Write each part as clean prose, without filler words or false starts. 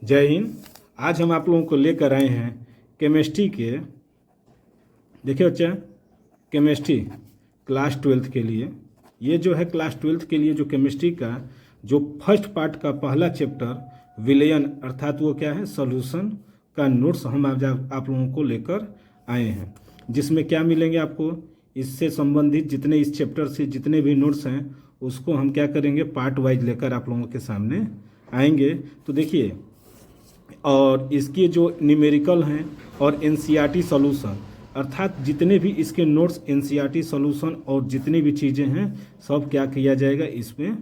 जय हिंद। आज हम आप लोगों को लेकर आए हैं केमिस्ट्री के, देखिए बच्चा, केमिस्ट्री क्लास 12th के लिए। ये जो है क्लास 12th के लिए जो केमिस्ट्री का जो फर्स्ट पार्ट का पहला चैप्टर विलयन अर्थात वो क्या है, सॉल्यूशन का नोट्स हम आज आप लोगों को लेकर आए हैं, जिसमें क्या मिलेंगे आपको, इससे संबंधित जितने इस चैप्टर से जितने भी नोट्स हैं उसको हम क्या करेंगे, पार्ट वाइज लेकर आप लोगों के सामने आएंगे। तो देखिए, और इसके जो न्यूमेरिकल हैं और एनसीईआरटी सॉल्यूशन अर्थात जितने भी इसके नोट्स, एनसीईआरटी सॉल्यूशन और जितनी भी चीज़ें हैं सब क्या किया जाएगा, इसमें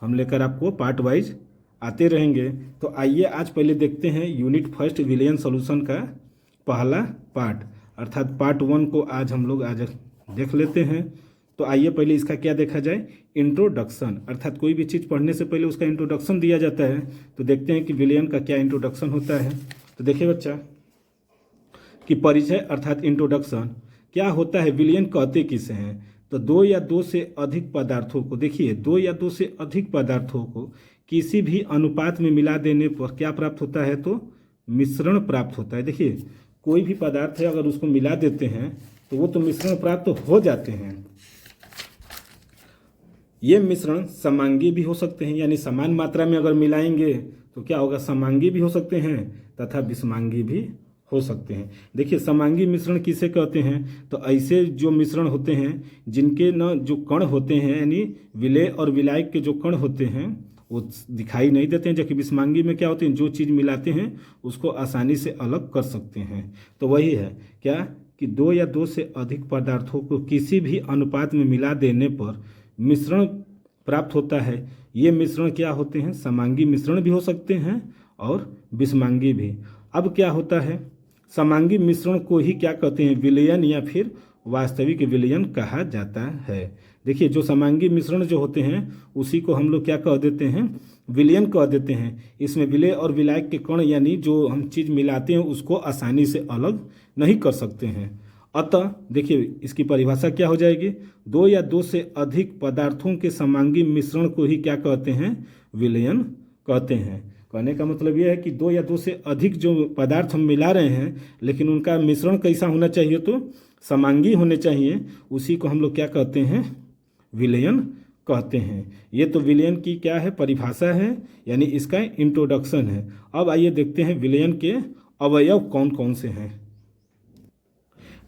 हम लेकर आपको पार्ट वाइज आते रहेंगे। तो आइए आज पहले देखते हैं यूनिट फर्स्ट विलियन सॉल्यूशन का पहला पार्ट अर्थात पार्ट 1 को आज हम लोग आज देख लेते हैं। तो आइए पहले इसका क्या देखा जाए, इंट्रोडक्शन अर्थात कोई भी चीज़ पढ़ने से पहले उसका इंट्रोडक्शन दिया जाता है। तो देखते हैं कि विलियन का क्या इंट्रोडक्शन होता है। तो देखिए बच्चा कि परिचय अर्थात इंट्रोडक्शन क्या होता है, विलियन कहते किसे हैं। तो दो या दो से अधिक पदार्थों को, देखिए दो या दो से अधिक पदार्थों को किसी भी अनुपात में मिला देने पर क्या प्राप्त होता है, तो मिश्रण प्राप्त होता है। देखिए कोई भी पदार्थ है अगर उसको मिला देते हैं तो वो तो मिश्रण प्राप्त हो जाते हैं। ये मिश्रण समांगी भी हो सकते हैं, यानी समान मात्रा में अगर मिलाएंगे तो क्या होगा, समांगी भी हो सकते हैं तथा विषमांगी भी हो सकते हैं। देखिए समांगी मिश्रण किसे कहते हैं, तो ऐसे जो मिश्रण होते हैं जिनके न जो कण होते हैं, यानी विलेय और विलायक के जो कण होते हैं वो दिखाई नहीं देते हैं, जबकि विषमांगी में क्या होते हैं, जो चीज़ मिलाते हैं उसको आसानी से अलग कर सकते हैं। तो वही है क्या कि दो या दो से अधिक पदार्थों को किसी भी अनुपात में मिला देने पर मिश्रण प्राप्त होता है। ये मिश्रण क्या होते हैं, समांगी मिश्रण भी हो सकते हैं और विषमांगी भी। अब क्या होता है, समांगी मिश्रण को ही क्या कहते हैं, विलयन या फिर वास्तविक विलयन कहा जाता है। देखिए जो समांगी मिश्रण जो होते हैं उसी को हम लोग क्या कह देते हैं, विलयन कह देते हैं। इसमें विलेय और विलायक के कण यानी जो हम चीज़ मिलाते हैं उसको आसानी से अलग नहीं कर सकते हैं। अतः देखिए इसकी परिभाषा क्या हो जाएगी, दो या दो से अधिक पदार्थों के समांगी मिश्रण को ही क्या कहते हैं, विलयन कहते हैं। कहने का मतलब यह है कि दो या दो से अधिक जो पदार्थ हम मिला रहे हैं लेकिन उनका मिश्रण कैसा होना चाहिए, तो समांगी होने चाहिए, उसी को हम लोग क्या कहते हैं, विलयन कहते हैं। ये तो विलयन की क्या है, परिभाषा है, यानी इसका इंट्रोडक्शन है। अब आइए देखते हैं विलयन के अवयव कौन कौन से हैं।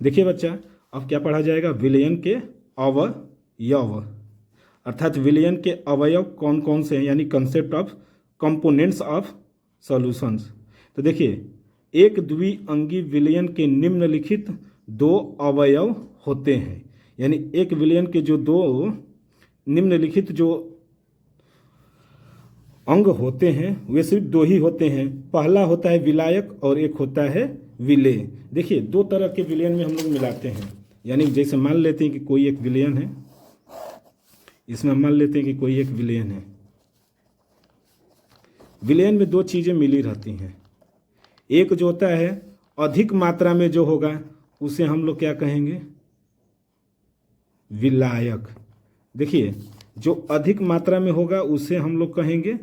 देखिए बच्चा अब क्या पढ़ा जाएगा, विलयन के अवयव अर्थात विलयन के अवयव कौन कौन से हैं, यानी concept of components of solutions. तो देखिए एक द्विअंगी विलयन के निम्नलिखित दो अवयव होते हैं, यानी एक विलयन के जो दो निम्नलिखित जो अंग होते हैं वे सिर्फ दो ही होते हैं। पहला होता है विलायक और एक होता है विलेय। देखिए दो तरह के विलयन में हम लोग मिलाते हैं, यानी जैसे मान लेते हैं कि कोई एक विलयन है, इसमें मान लेते हैं कि कोई एक विलयन है। विलयन में दो चीज़ें मिली रहती हैं। एक जो होता है अधिक मात्रा में जो होगा उसे हम लोग क्या कहेंगे, विलायक। देखिए जो अधिक मात्रा में होगा उसे हम लोग कहेंगे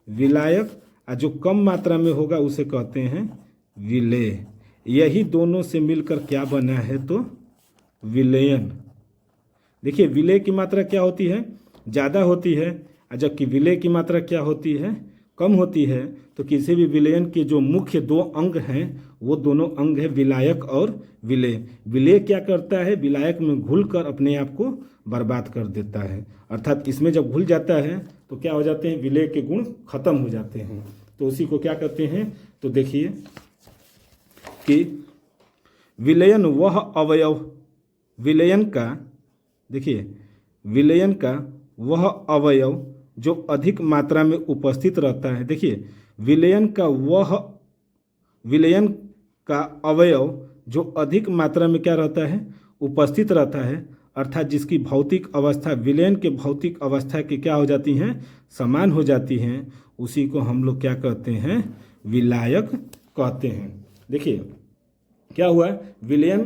विलायक, और जो कम मात्रा में होगा उसे कहते हैं विलेय। यही दोनों से मिलकर क्या बना है, तो विलयन। देखिए विलेय की मात्रा क्या होती है, ज़्यादा होती है, जबकि विलेय की मात्रा क्या होती है, कम होती है। तो किसी भी विलयन के जो मुख्य दो अंग हैं वो दोनों अंग है विलायक और विलेय। विलेय क्या करता है, विलायक में घुलकर अपने आप को बर्बाद कर देता है, अर्थात इसमें जब घुल जाता है तो क्या हो जाते हैं, विलेय के गुण खत्म हो जाते हैं। तो उसी को क्या कहते हैं, तो देखिए कि विलयन वह अवयव, विलयन का, देखिए विलयन का वह अवयव जो अधिक मात्रा में उपस्थित रहता है। देखिए विलयन का अवयव जो अधिक मात्रा में क्या रहता है, उपस्थित रहता है, अर्थात जिसकी भौतिक अवस्था विलयन के भौतिक अवस्था के क्या हो जाती हैं, समान हो जाती हैं, उसी को हम लोग क्या कहते हैं, विलायक कहते हैं। देखिए क्या हुआ, विलयन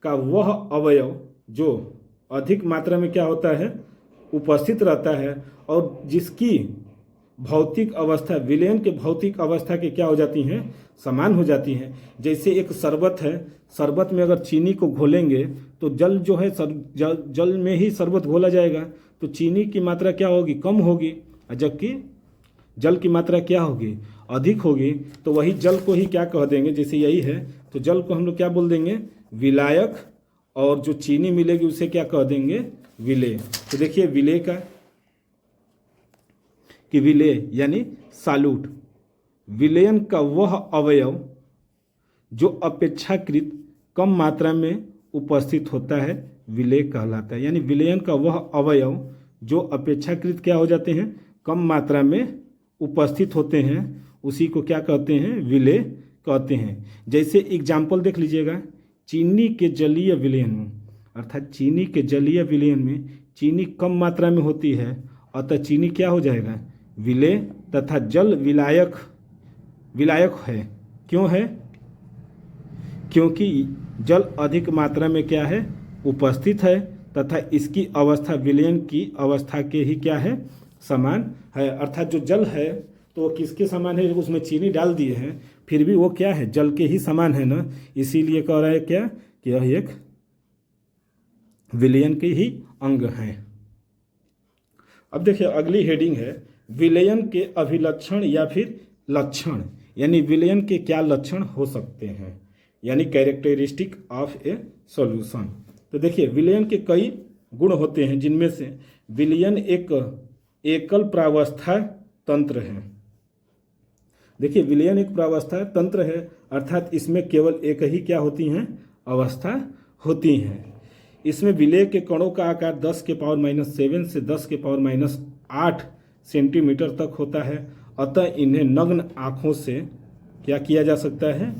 का वह अवयव जो अधिक मात्रा में क्या होता है, उपस्थित रहता है और जिसकी भौतिक अवस्था, विलयन के भौतिक अवस्था के क्या हो जाती हैं, समान हो जाती हैं। जैसे एक शरबत है, शरबत में अगर चीनी को घोलेंगे तो जल जो है जल में ही शरबत घोला जाएगा, तो चीनी की मात्रा क्या होगी, कम होगी, जबकि जल की मात्रा क्या होगी, अधिक होगी। तो वही जल को ही क्या कह देंगे, जैसे यही है तो जल को हम लोग क्या बोल देंगे, विलायक, और जो चीनी मिलेगी उसे क्या कह देंगे, विलेय। तो देखिए विलेय का कि विलेय यानी साल्यूट, विलयन का वह अवयव जो अपेक्षाकृत कम मात्रा में उपस्थित होता है विलेय कहलाता है। यानी विलयन का वह अवयव जो अपेक्षाकृत क्या हो जाते हैं, कम मात्रा में उपस्थित होते हैं, उसी को क्या कहते हैं, विलेय कहते हैं। जैसे एग्जाम्पल देख लीजिएगा, चीनी के जलीय विलयन में, अर्थात चीनी के जलीय विलयन में चीनी कम मात्रा में होती है, अतः चीनी क्या हो जाएगा, विलेय, तथा जल विलायक है। क्यों है, क्योंकि जल अधिक मात्रा में क्या है, उपस्थित है, तथा इसकी अवस्था विलयन की अवस्था के ही क्या है, समान है। अर्थात जो जल है तो वो किसके समान है, उसमें चीनी डाल दिए हैं फिर भी वो क्या है, जल के ही समान है ना, इसीलिए कह रहा है क्या कि यह एक विलयन के ही अंग है। अब देखिए अगली हेडिंग है विलयन के अभिलक्षण या फिर लक्षण, यानी विलयन के क्या लक्षण हो सकते हैं, यानी कैरेक्टरिस्टिक ऑफ ए सॉल्यूशन। तो देखिए विलयन के कई गुण होते हैं, जिनमें से विलयन एक एकल प्रावस्था तंत्र है। देखिए विलयन एक प्रावस्था तंत्र है, अर्थात इसमें केवल एक ही क्या होती हैं, अवस्था होती हैं। इसमें विलेय के कणों का आकार 10⁻⁻7 से 10⁻⁸ सेंटीमीटर तक होता है, अतः इन्हें नग्न आँखों से क्या किया जा सकता है,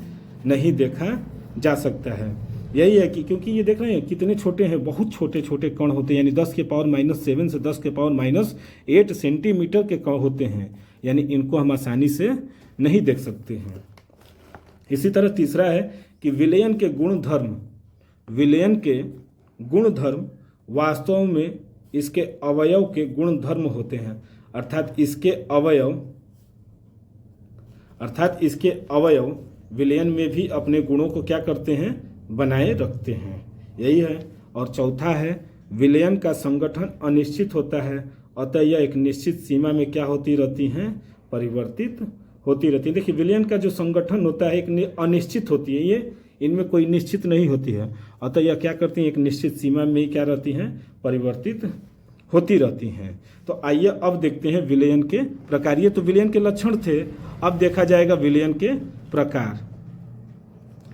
नहीं देखा जा सकता है। यही है कि क्योंकि ये देख रहे हैं कितने छोटे हैं, बहुत छोटे छोटे कण होते हैं, यानी 10⁻⁷ से 10⁻8 सेंटीमीटर के कण होते हैं, यानी इनको हम आसानी से नहीं देख सकते हैं। इसी तरह तीसरा है कि विलयन के गुणधर्म, विलयन के गुणधर्म वास्तव में इसके अवयव के गुणधर्म होते हैं, अर्थात इसके अवयव विलयन में भी अपने गुणों को क्या करते हैं, बनाए रखते हैं। यही है। और चौथा है विलयन का संगठन अनिश्चित होता है, अतः यह एक निश्चित सीमा में क्या होती रहती हैं, परिवर्तित होती रहती है। देखिए विलयन का जो संगठन होता है एक अनिश्चित होती है, ये इनमें कोई निश्चित नहीं होती है, अतः यह क्या करती हैं, एक निश्चित सीमा में ही क्या रहती हैं, परिवर्तित होती रहती हैं। तो आइए अब देखते हैं विलयन के प्रकार। ये तो विलयन के लक्षण थे, अब देखा जाएगा विलयन के प्रकार।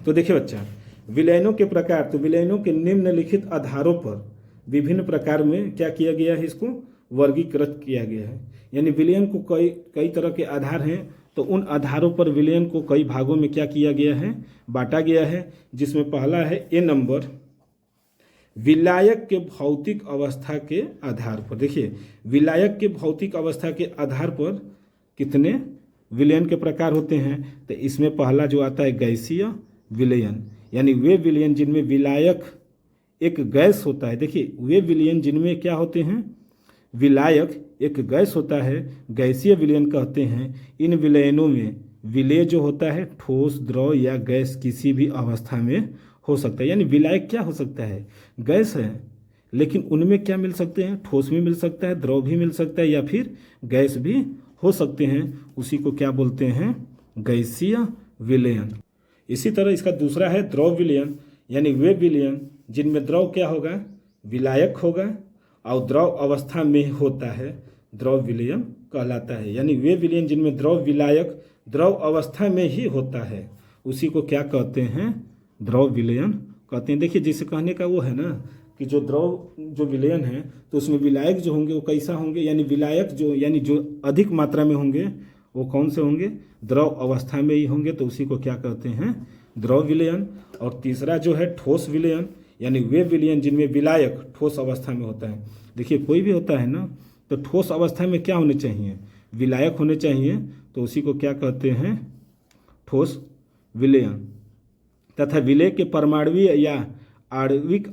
तो देखिए बच्चा, विलयनों के प्रकार, तो विलयनों के निम्नलिखित आधारों पर विभिन्न प्रकार में क्या किया गया है, इसको वर्गीकृत किया गया है। यानी विलयन को कई तरह के आधार हैं, तो उन आधारों पर विलयन को कई भागों में क्या किया गया है, बांटा गया है। जिसमें पहला है ए नंबर, विलायक के भौतिक अवस्था के आधार पर। देखिए विलायक के भौतिक अवस्था के आधार पर कितने विलयन के प्रकार होते हैं, तो इसमें पहला जो आता है गैसीय विलयन, यानी वे विलयन जिनमें विलायक एक गैस होता है। देखिए वे विलयन जिनमें क्या होते हैं, विलायक एक गैस होता है, गैसीय विलयन कहते हैं। इन विलयनों में विलेय जो होता है ठोस, द्रव या गैस किसी भी अवस्था में हो सकता है। यानी विलायक क्या हो सकता है, गैस है, लेकिन उनमें क्या मिल सकते हैं, ठोस भी मिल सकता है, द्रव भी मिल सकता है, या फिर गैस भी हो सकते हैं। उसी को क्या बोलते हैं, गैसीय विलयन। इसी तरह इसका दूसरा है द्रव विलयन, यानी वे विलयन जिनमें द्रव क्या होगा, विलायक होगा और द्रव अवस्था में होता है, द्रव विलयन कहलाता है। यानी वे विलयन जिनमें द्रव विलायक द्रव अवस्था में ही होता है, उसी को क्या कहते हैं, द्रव विलयन कहते हैं। देखिए जैसे कहने का वो है ना कि जो द्रव जो विलयन है तो उसमें विलायक जो होंगे वो कैसा होंगे, यानी विलायक जो अधिक मात्रा में होंगे वो कौन से होंगे, द्रव अवस्था में ही होंगे, तो उसी को क्या कहते हैं, द्रव विलयन। और तीसरा जो है ठोस विलयन, यानी वे विलयन जिनमें विलायक ठोस अवस्था में होता है। देखिए कोई भी होता है ना, तो ठोस अवस्था में क्या होने चाहिए, विलायक होने चाहिए, तो उसी को क्या कहते हैं, ठोस विलयन। तथा विलेय के परमाणुवीय या आणविक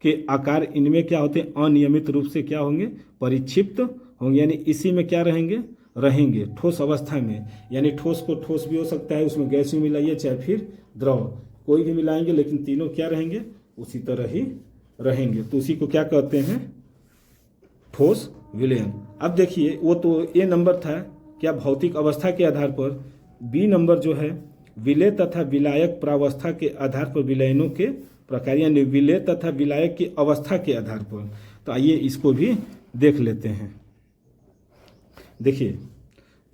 के आकार इनमें क्या होते हैं, अनियमित रूप से क्या होंगे, परिक्षिप्त होंगे, यानी इसी में क्या रहेंगे, रहेंगे ठोस अवस्था में, यानी ठोस को ठोस भी हो सकता है, उसमें गैस भी मिलाइए चाहे फिर द्रव, कोई भी मिलाएंगे लेकिन तीनों क्या रहेंगे, उसी तरह ही रहेंगे। तो उसी को क्या कहते हैं, ठोस विलयन। अब देखिए वो तो ए नंबर था क्या भौतिक अवस्था के आधार पर, बी नंबर जो है विलेय तथा विलायक प्रावस्था के आधार पर विलयनों के प्रकार, यानी विलेय तथा विलायक की अवस्था के आधार पर। तो आइए इसको भी देख लेते हैं। देखिए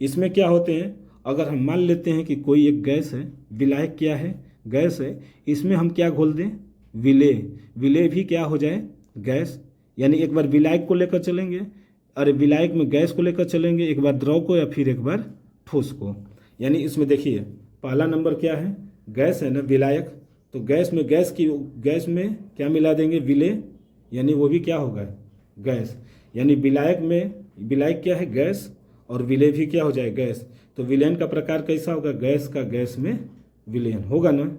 इसमें क्या होते हैं, अगर हम मान लेते हैं कि कोई एक गैस है, विलायक क्या है, गैस है, इसमें हम क्या घोल दें, विलेय, विलेय भी क्या हो जाए, गैस, यानी एक बार विलायक को लेकर चलेंगे, अरे विलायक में गैस को लेकर चलेंगे, एक बार द्रव को या फिर एक बार ठोस को। यानी इसमें देखिए पहला नंबर क्या है, गैस है ना, विलायक, तो गैस में गैस में क्या मिला देंगे, विलेय, यानी वो भी क्या होगा, गैस, यानी विलायक में, विलायक क्या है, गैस, और विलेय भी क्या हो जाए, गैस। तो विलयन का प्रकार कैसा होगा, गैस का गैस में विलयन होगा ना।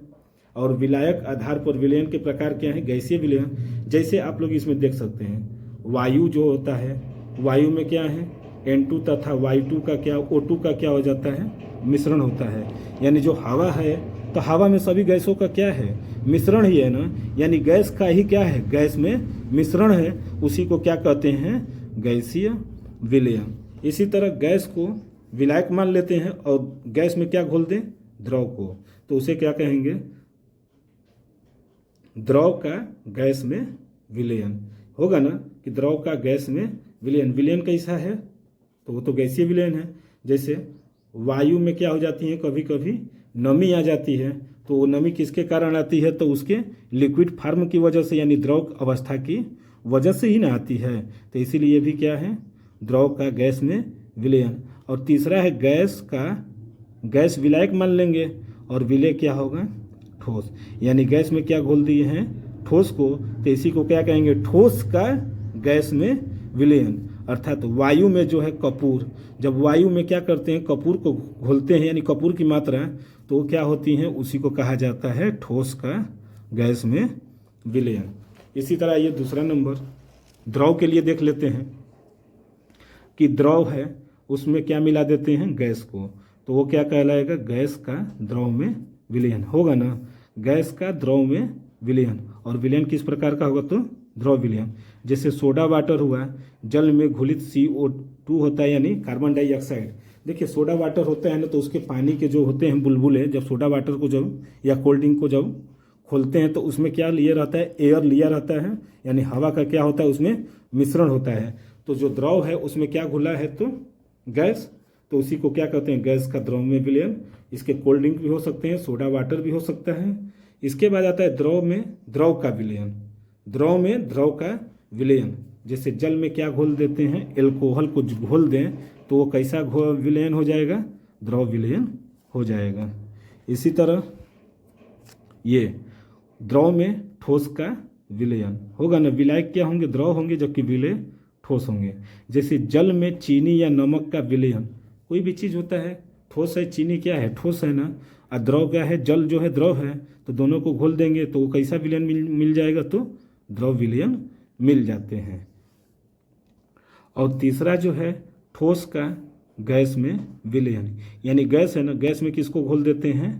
और विलायक आधार पर विलयन के प्रकार क्या है, गैसीय विलयन। जैसे आप लोग इसमें देख सकते हैं वायु जो होता है, वायु में क्या है, N2 तथा Y2 का क्या, O2 का क्या हो जाता है, मिश्रण होता है। यानी जो हवा है, तो हवा में सभी गैसों का क्या है, मिश्रण ही है ना, यानी गैस का ही क्या है, गैस में मिश्रण है, उसी को क्या कहते हैं, गैसीय विलयन। इसी तरह गैस को विलायक मान लेते हैं और गैस में क्या घोल दें, द्रव को, तो उसे क्या कहेंगे, द्रव का गैस में विलयन होगा ना, कि द्रव का गैस में विलयन। विलयन कैसा है, तो वो तो गैसीय विलयन है। जैसे वायु में क्या हो जाती है, कभी कभी नमी आ जाती है, तो वो नमी किसके कारण आती है, तो उसके लिक्विड फार्म की वजह से, यानी द्रव अवस्था की वजह से ही ना आती है। तो इसीलिए भी क्या है, द्रव का गैस में विलयन। और तीसरा है गैस का, गैस विलायक मान लेंगे और विलेय क्या होगा, ठोस, यानी गैस में क्या घोल दिए हैं, ठोस को, तो इसी को क्या कहेंगे, ठोस का गैस में विलयन। अर्थात वायु में जो है कपूर, जब वायु में क्या करते हैं, कपूर को घोलते हैं, यानी कपूर की मात्रा तो क्या होती है, उसी को कहा जाता है ठोस का गैस में विलयन। इसी तरह ये दूसरा नंबर द्रव के लिए देख लेते हैं कि द्रव है, उसमें क्या मिला देते हैं, गैस को, तो वो क्या कहलाएगा, गैस का द्रव में विलयन होगा ना, गैस का द्रव में विलयन। और विलयन किस प्रकार का होगा, तो द्रव विलयन। जैसे सोडा वाटर हुआ, जल में घुलित CO2 होता है, यानी कार्बन डाइऑक्साइड। देखिए सोडा वाटर होता है ना, तो उसके पानी के जो होते हैं बुलबुले, जब सोडा वाटर को जब या कोल्ड ड्रिंक को जब खोलते हैं तो उसमें क्या लिए रहता है, एयर लिया रहता है, यानी हवा का क्या होता है, उसमें मिश्रण होता है। तो जो द्रव है उसमें क्या घुला है, तो गैस, तो उसी को क्या कहते हैं, गैस का द्रव में विलयन। इसके कोल्ड ड्रिंक भी हो सकते हैं, सोडा वाटर भी हो सकता है। इसके बाद आता है द्रव में द्रव का विलयन, द्रव में द्रव का विलयन। जैसे जल में क्या घोल देते हैं, एल्कोहल को घोल दें, तो वो कैसा विलयन हो जाएगा, द्रव विलयन हो जाएगा। इसी तरह ये द्रव में ठोस का विलयन होगा ना, विलायक क्या होंगे, द्रव होंगे, जबकि विलेय ठोस होंगे। जैसे जल में चीनी या नमक का विलयन, कोई भी चीज़ होता है, ठोस है, चीनी क्या है, ठोस है ना, और द्रव क्या है, जल जो है द्रव है, तो दोनों को घोल देंगे तो वो कैसा विलयन मिल जाएगा, तो द्रव विलयन मिल जाते हैं। और तीसरा जो है ठोस का गैस में विलयन, यानी गैस है ना, गैस में किसको घोल देते हैं,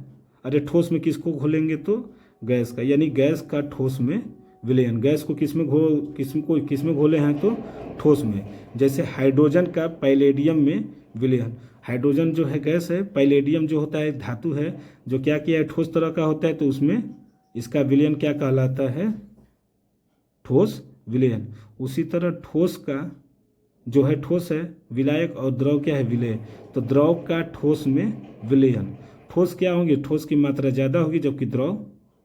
अरे ठोस में किसको घोलेंगे, तो गैस का, यानी गैस का ठोस में विलयन। गैस को किस में घोले हैं, तो ठोस में। जैसे हाइड्रोजन का पैलेडियम में विलयन, हाइड्रोजन जो है गैस है, पैलेडियम जो होता है धातु है, जो क्या किया है, ठोस तरह का होता है, तो उसमें इसका विलयन क्या कहलाता है, ठोस विलयन। उसी तरह ठोस का जो है, ठोस है विलायक, और द्रव क्या है, विलेय। तो द्रव का ठोस में विलयन, ठोस क्या होंगे, ठोस की मात्रा ज़्यादा होगी जबकि द्रव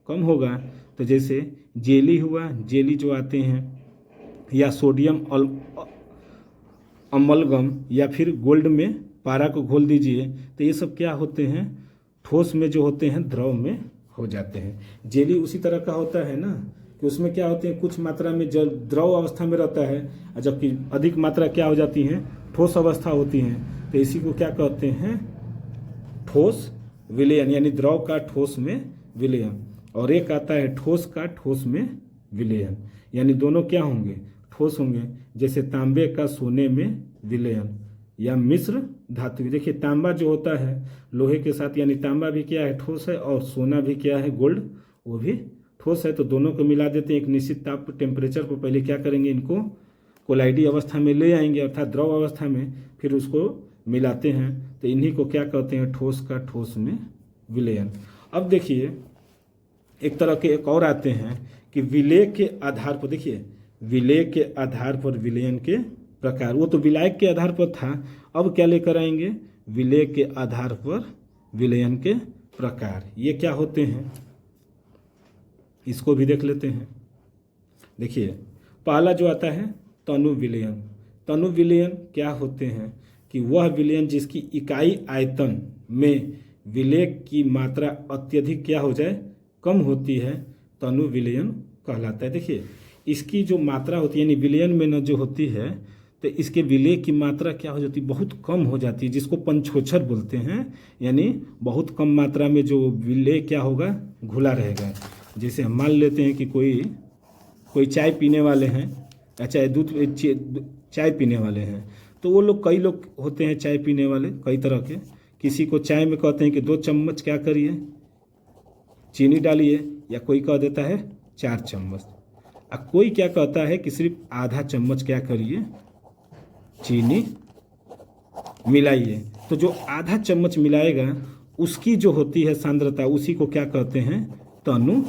कम होगा। तो जैसे जेली हुआ, जेली जो आते हैं, या सोडियम अमलगम, या फिर गोल्ड में पारा को घोल दीजिए, तो ये सब क्या होते हैं, ठोस में जो होते हैं द्रव में हो जाते हैं। जेली उसी तरह का होता है ना, कि उसमें क्या होते हैं, कुछ मात्रा में जल द्रव अवस्था में रहता है, जबकि अधिक मात्रा क्या हो जाती हैं, ठोस अवस्था होती हैं। तो इसी को क्या कहते हैं, ठोस विलयन, यानी द्रव का ठोस में विलयन। और एक आता है ठोस का ठोस में विलयन, यानी दोनों क्या होंगे, ठोस होंगे। जैसे तांबे का सोने में विलयन, या मिश्र धातु। देखिए तांबा जो होता है लोहे के साथ, यानी तांबा भी क्या है, ठोस है, और सोना भी क्या है, गोल्ड, वो भी ठोस है। तो दोनों को मिला देते हैं एक निश्चित ताप टेम्परेचर पर। पहले क्या करेंगे, इनको कोलाइडी अवस्था में ले आएंगे अर्थात द्रव अवस्था में, फिर उसको मिलाते हैं। तो इन्हीं को क्या कहते हैं, ठोस का ठोस में विलयन। अब देखिए एक तरह के एक और आते हैं कि विलय के आधार पर, देखिए विलय के आधार पर विलयन के प्रकार। वो तो विलायक के आधार पर था, अब क्या लेकर आएंगे, विलय के आधार पर विलयन के प्रकार। ये क्या होते हैं, इसको भी देख लेते हैं। देखिए पहला जो आता है तनु विलयन। तनु विलयन क्या होते हैं कि वह विलयन जिसकी इकाई आयतन में विलय की मात्रा अत्यधिक क्या हो जाए, कम होती है, तनु विलयन कहलाता है। देखिए इसकी जो मात्रा होती है, यानी विलयन में न जो होती है, तो इसके विलय की मात्रा क्या हो जाती है, बहुत कम हो जाती है, जिसको पंचोछर बोलते हैं। यानी बहुत कम मात्रा में जो विलय क्या होगा, घुला रहेगा। जैसे हम मान लेते हैं कि कोई चाय पीने वाले हैं, या चाय पीने वाले हैं, तो वो लोग, कई लोग होते हैं चाय पीने वाले कई तरह के। किसी को चाय में कहते हैं कि 2 चम्मच क्या करिए, चीनी डालिए, या कोई कह देता है 4 चम्मच, और कोई क्या कहता है कि सिर्फ आधा चम्मच क्या करिए, चीनी मिलाइए। तो जो आधा चम्मच मिलाएगा उसकी जो होती है सांद्रता, उसी को क्या कहते हैं, तनु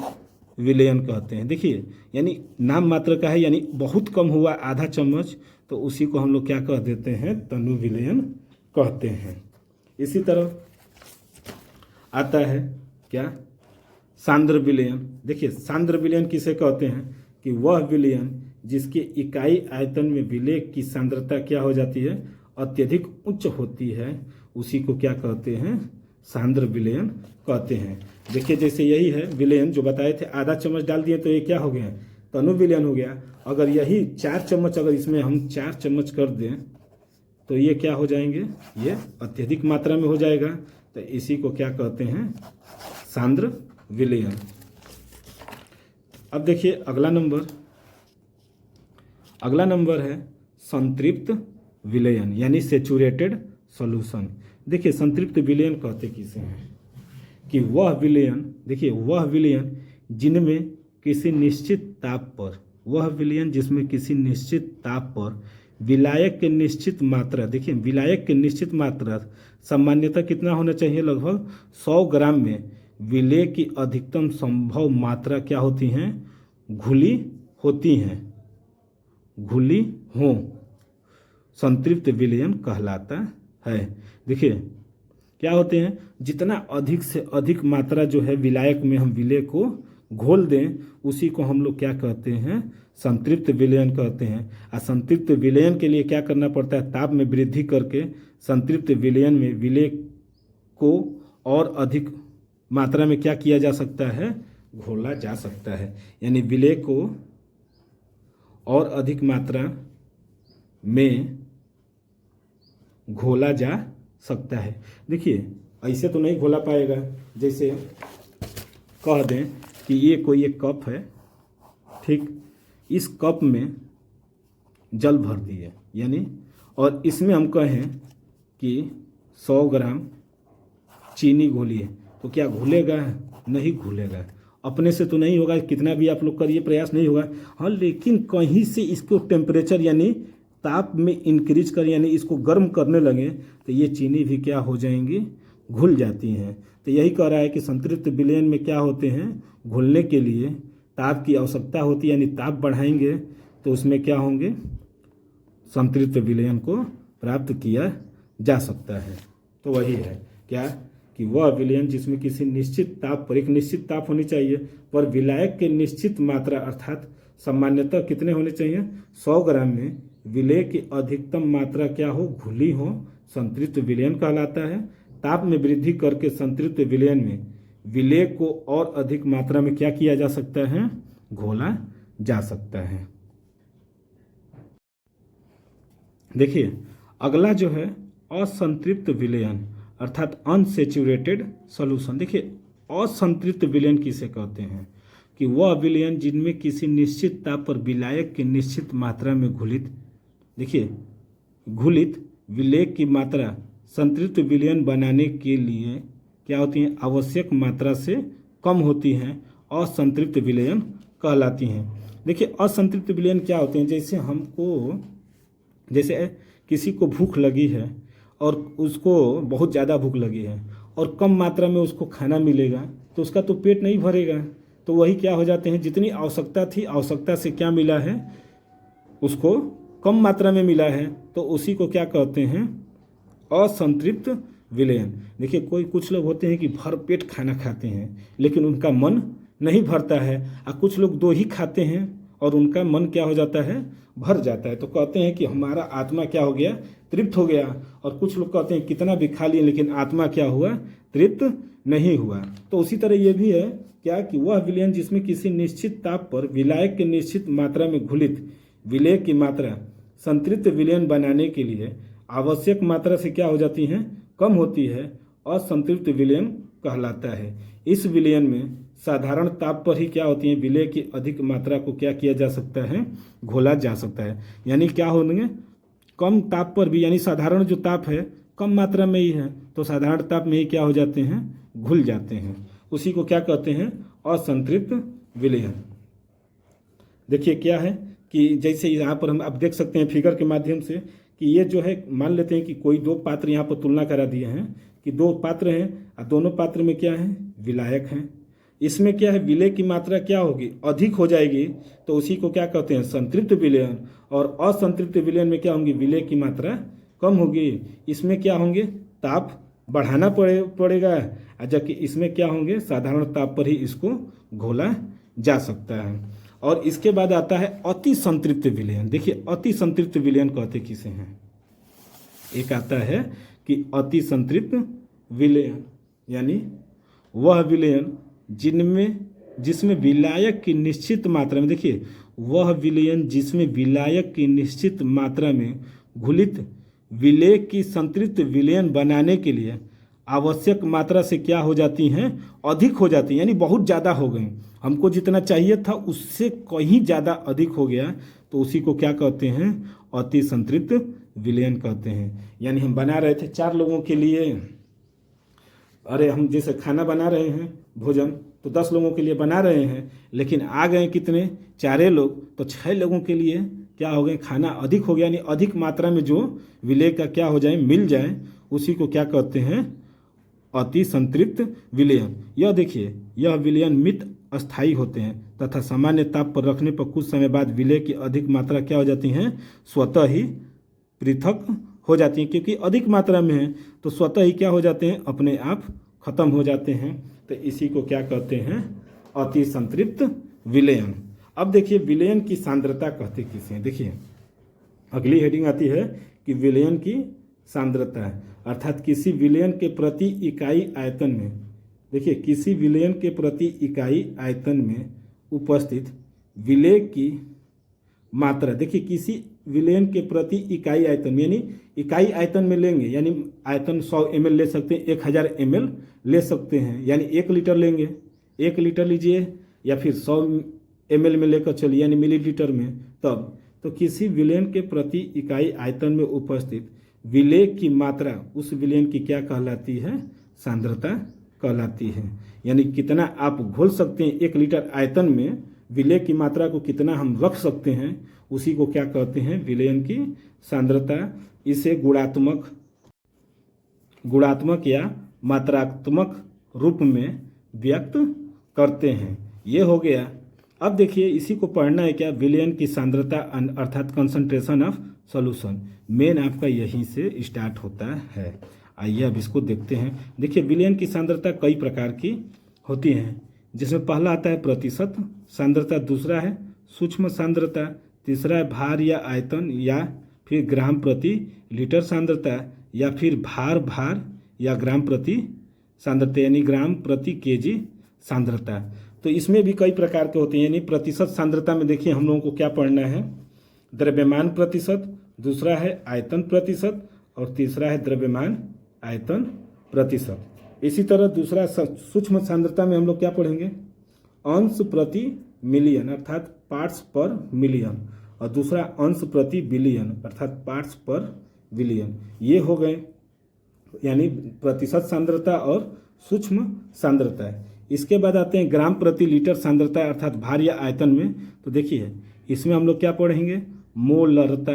विलयन कहते हैं। देखिए यानी नाम मात्र का है, यानी बहुत कम हुआ आधा चम्मच, तो उसी को हम लोग क्या कह देते हैं, तनु विलयन कहते हैं। इसी तरह आता है क्या, सांद्र विलयन। देखिए सांद्र विलयन किसे कहते हैं कि वह विलयन जिसके इकाई आयतन में विलय की सांद्रता क्या हो जाती है, अत्यधिक उच्च होती है, उसी को क्या कहते हैं, सांद्र विलयन कहते हैं। देखिए जैसे यही है विलयन जो बताए थे, आधा चम्मच डाल दिए तो ये क्या हो गया, तनु विलयन हो गया। अगर यही 4 चम्मच, अगर इसमें हम 4 चम्मच कर दें तो ये क्या हो जाएंगे, ये अत्यधिक मात्रा में हो जाएगा। तो इसी को क्या कहते हैं, सांद्र विलयन। अब देखिए अगला नंबर है संतृप्त विलयन, यानी सेचुरेटेड सॉल्यूशन। देखिए संतृप्त विलयन कहते किसे हैं कि वह विलयन, देखिए वह विलयन जिनमें किसी निश्चित ताप पर, वह विलयन जिसमें किसी निश्चित ताप पर विलायक के निश्चित मात्रा, देखिए विलायक के निश्चित मात्रा सामान्यतः कितना होना चाहिए, लगभग 100 ग्राम में विलय की अधिकतम संभव मात्रा क्या होती हैं, घुली होती हैं, घुली हों, संतृप्त विलयन कहलाता है। देखिए क्या होते हैं, जितना अधिक से अधिक मात्रा जो है विलायक में हम विलय को घोल दें, उसी को हम लोग क्या कहते हैं, संतृप्त विलयन कहते हैं। और संतृप्त विलयन के लिए क्या करना पड़ता है, ताप में वृद्धि करके संतृप्त विलयन में विलय को और अधिक मात्रा में क्या किया जा सकता है, घोला जा सकता है। यानी विलय को और अधिक मात्रा में घोला जा सकता है। देखिए ऐसे तो नहीं घोला पाएगा, जैसे कह दें कि ये कोई एक कप है, ठीक, इस कप में जल भर दिए, यानी और इसमें हम कहें कि 100 ग्राम चीनी घोलिए, तो क्या घुलेगा, नहीं घुलेगा, अपने से तो नहीं होगा, कितना भी आप लोग करिए प्रयास नहीं होगा। हाँ लेकिन कहीं से इसको टेम्परेचर यानी ताप में इंक्रीज कर, यानी इसको गर्म करने लगे तो ये चीनी भी क्या हो जाएंगी, घुल जाती हैं। तो यही कह रहा है कि संतृप्त विलयन में क्या होते हैं, घुलने के लिए ताप की आवश्यकता होती है, यानी ताप बढ़ाएंगे तो उसमें क्या होंगे, संतृप्त विलयन को प्राप्त किया जा सकता है। तो वही है क्या कि वह विलयन जिसमें किसी निश्चित ताप पर, एक निश्चित ताप होनी चाहिए पर विलायक के निश्चित मात्रा अर्थात सामान्यतः कितने होने चाहिए, 100 ग्राम में विलय की अधिकतम मात्रा क्या हो, घुली हो, संतृप्त विलयन कहलाता है। ताप में वृद्धि करके संतृप्त विलयन में विलय को और अधिक मात्रा में क्या किया जा सकता है, घोला जा सकता है। देखिए अगला जो है असंतृप्त विलयन अर्थात अनसेचुरेटेड सॉल्यूशन। देखिए असंतृप्त विलयन किसे कहते हैं कि वह विलयन जिनमें किसी निश्चित ताप पर विलायक की निश्चित मात्रा में घुलित, देखिए घुलित विलय की मात्रा संतृप्त विलयन बनाने के लिए क्या होती हैं, आवश्यक मात्रा से कम होती हैं, असंतृप्त विलयन कहलाती हैं। देखिए असंतृप्त विलयन क्या होते हैं, जैसे किसी को भूख लगी है और उसको बहुत ज़्यादा भूख लगी है और कम मात्रा में उसको खाना मिलेगा तो उसका तो पेट नहीं भरेगा, तो वही क्या हो जाते हैं, जितनी आवश्यकता थी आवश्यकता से क्या मिला है, उसको कम मात्रा में मिला है, तो उसी को क्या कहते हैं, असंतृप्त विलयन। देखिए कुछ लोग होते हैं कि भर पेट खाना खाते हैं लेकिन उनका मन नहीं भरता है, और कुछ लोग 2 ही खाते हैं और उनका मन क्या हो जाता है, भर जाता है, तो कहते हैं कि हमारा आत्मा क्या हो गया, तृप्त हो गया। और कुछ लोग कहते हैं कितना भी खा लिए लेकिन आत्मा क्या हुआ, तृप्त नहीं हुआ। तो उसी तरह ये भी है क्या कि वह विलयन जिसमें किसी निश्चित ताप पर विलायक की निश्चित मात्रा में घुलित विलेय की मात्रा संतृप्त विलयन बनाने के लिए आवश्यक मात्रा से क्या हो जाती हैं, कम होती है, असंतृप्त विलयन कहलाता है। इस विलयन में साधारण ताप पर ही क्या होती है, विलेय की अधिक मात्रा को क्या किया जा सकता है, घोला जा सकता है। यानी क्या होंगे, कम ताप पर भी, यानी साधारण जो ताप है कम मात्रा में ही है तो साधारण ताप में ही क्या हो जाते हैं, घुल जाते हैं, उसी को क्या कहते हैं, असंतृप्त विलयन। देखिए क्या है कि जैसे यहाँ पर हम आप देख सकते हैं फिगर के माध्यम से कि ये जो है, मान लेते हैं कि कोई 2 पात्र यहाँ पर तुलना करा दिए हैं कि 2 पात्र हैं और दोनों पात्र में क्या है, विलायक हैं। इसमें क्या है, विलेय की मात्रा क्या होगी, अधिक हो जाएगी, तो उसी को क्या कहते हैं, संतृप्त विलयन। और असंतृप्त विलयन में क्या होंगी, विलेय की मात्रा कम होगी, इसमें क्या होंगे, ताप बढ़ाना पड़ेगा, जबकि इसमें क्या होंगे, साधारण ताप पर ही इसको घोला जा सकता है। और इसके बाद आता है अति संतृप्त विलयन। देखिए अति संतृप्त विलयन कहते किसे हैं, एक आता है कि अति संतृप्त विलयन यानी वह विलयन जिसमें विलायक की निश्चित मात्रा में, देखिए वह विलयन जिसमें विलायक की निश्चित मात्रा में घुलित विलेय की संतृप्त विलयन बनाने के लिए आवश्यक मात्रा से क्या हो जाती हैं, अधिक हो जाती हैं, यानी बहुत ज़्यादा हो गई, हमको जितना चाहिए था उससे कहीं ज़्यादा अधिक हो गया, तो उसी को क्या कहते हैं, अति संतृप्त विलयन कहते हैं। यानी हम बना रहे थे 4 लोगों के लिए, अरे हम जैसे खाना बना रहे हैं भोजन तो 10 लोगों के लिए बना रहे हैं, लेकिन आ गए कितने, 4 लोग, तो 6 लोगों के लिए क्या हो गए, खाना अधिक हो गया, यानी अधिक मात्रा में जो विलेय का क्या हो जाए, मिल जाए, उसी को क्या कहते हैं, अति संतृप्त विलयन। यह देखिए यह विलयन मित अस्थायी होते हैं तथा सामान्य ताप पर रखने पर कुछ समय बाद विलेय की अधिक मात्रा क्या हो जाती हैं, स्वतः ही पृथक हो जाती हैं, क्योंकि अधिक मात्रा में है तो स्वतः ही क्या हो जाते हैं, अपने आप खत्म हो जाते हैं। तो इसी को क्या कहते हैं, अति संतृप्त विलयन। अब देखिए विलयन की सांद्रता कहते किसे हैं। देखिए अगली हेडिंग आती है कि विलयन की सांद्रता है, अर्थात किसी विलयन के प्रति इकाई आयतन में, देखिए किसी विलयन के प्रति इकाई आयतन में उपस्थित विलेय की मात्रा, देखिए किसी विलयन के प्रति इकाई आयतन यानी इकाई आयतन में लेंगे, यानी आयतन 100 ml ले सकते हैं, 1000 ml ले सकते हैं, यानी 1 लीटर लेंगे, 1 लीटर लीजिए या फिर 100 ml में लेकर चलिए यानी मिलीलीटर में, तब तो किसी विलयन के प्रति इकाई आयतन में उपस्थित विलेय की मात्रा उस विलयन की क्या कहलाती है, सांद्रता कहलाती है। यानी कितना आप घोल सकते हैं 1 लीटर आयतन में, विलेय की मात्रा को कितना हम रख सकते हैं, उसी को क्या कहते हैं, विलयन की सांद्रता। इसे गुणात्मक या मात्रात्मक रूप में व्यक्त करते हैं। ये हो गया। अब देखिए इसी को पढ़ना है क्या, विलयन की सांद्रता अर्थात कंसंट्रेशन ऑफ सॉल्यूशन, मेन आपका यहीं से स्टार्ट होता है। आइए अब इसको देखते हैं। देखिए विलयन की सांद्रता कई प्रकार की होती हैं, जिसमें पहला आता है प्रतिशत सांद्रता, दूसरा है सूक्ष्म सांद्रता, तीसरा है भार या आयतन या फिर ग्राम प्रति लीटर सांद्रता, या फिर भार या ग्राम प्रति सांद्रता यानी ग्राम प्रति केजी सांद्रता। तो इसमें भी कई प्रकार के होते हैं। यानी प्रतिशत सांद्रता में देखिए हम लोगों को क्या पढ़ना है, द्रव्यमान प्रतिशत, दूसरा है आयतन प्रतिशत और तीसरा है द्रव्यमान आयतन प्रतिशत। इसी तरह दूसरा सूक्ष्म सांद्रता में हम लोग क्या पढ़ेंगे, अंश प्रति मिलियन अर्थात पार्ट्स पर मिलियन, और दूसरा अंश प्रति बिलियन अर्थात पार्ट्स पर बिलियन। ये हो गए यानी प्रतिशत सांद्रता और सूक्ष्म सांद्रता। इसके बाद आते हैं ग्राम प्रति लीटर सांद्रता अर्थात भार या आयतन में। तो देखिए इसमें हम लोग क्या पढ़ेंगे, मोलरता,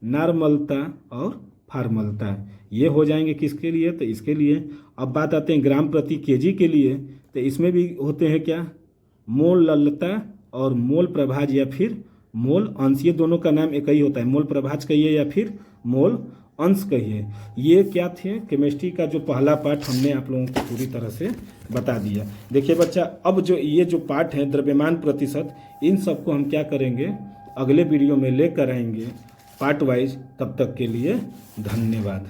नॉर्मलता और फार्मलता, ये हो जाएंगे किसके लिए, तो इसके लिए। अब बात आते हैं ग्राम प्रति केजी के लिए, तो इसमें भी होते हैं क्या, मोललता और मोल प्रभाज या फिर मोल अंश, ये दोनों का नाम एक ही होता है, मोल प्रभाज कहिए या फिर मोल अंश कहिए। ये क्या थे, केमिस्ट्री का जो पहला पार्ट हमने आप लोगों को पूरी तरह से बता दिया। देखिए बच्चा, अब जो ये जो पार्ट है द्रव्यमान प्रतिशत, इन सबको हम क्या करेंगे, अगले वीडियो में लेकर आएंगे पार्ट वाइज। तब तक के लिए धन्यवाद।